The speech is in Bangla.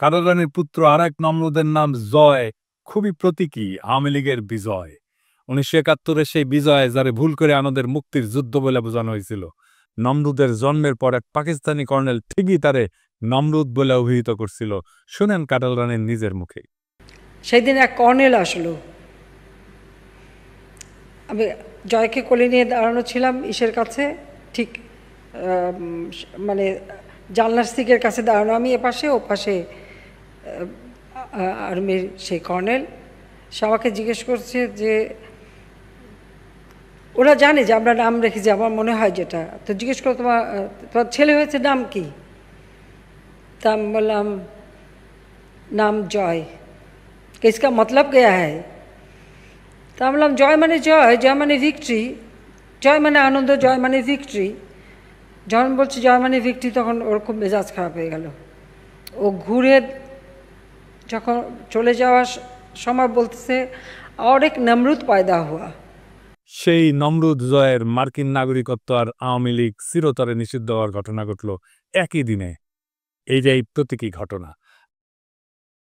কারারানির পুত্র আর এক নমরুদের নাম জয় খুবই প্রতীকী আওয়ামী লীগের বিজয়। 1971-এর সেই বিজয় যারে ভুল করে আমাদের মুক্তির যুদ্ধ বলে বোঝানো হয়েছিল। নমরুদের জন্মের পর এক পাকিস্তানি কর্নেল ঠিকই তারে নমরুদ বলে অভিহিত করছিল। শুনেন কাটাল রানীর নিজের মুখে। সেই দিন এক কর্নেল আসলো, আমি জয়কে কোলে নিয়ে দাঁড়ানো ছিলাম ইসের কাছে, ঠিক মানে জানলার সিকের কাছে দাঁড়ানো, আমি এপাশে ও পাশে আর্মির সেই কর্নেল। সে আমাকে জিজ্ঞেস করছে যে ওরা জানে যে আমরা নাম রেখেছি, আমার মনে হয় যেটা, তো জিজ্ঞেস করো তোমার ছেলে হয়েছে নাম কি? তা আমি বললাম নাম জয়। इसका मतलब क्या है? তা আমি বললাম জয় মানে জয়, জয় মানে ভিক্টরি, জয় মানে আনন্দ, জয় মানে ভিক্টরি। যখন বলছি জয় মানে ভিক্টরি তখন ওর খুব মেজাজ খারাপ হয়ে গেল। ও ঘুরে যখন চলে যাওয়ার সময় বলতেছে और एक नमरूद पैदा हुआ। সেই নমরুদ জয়ের মার্কিন নাগরিকত্ব আর আওয়ামী লীগ চিরতরে নিষিদ্ধ হওয়ার ঘটনা ঘটল একই দিনে। এই যে প্রতীকী ঘটনা।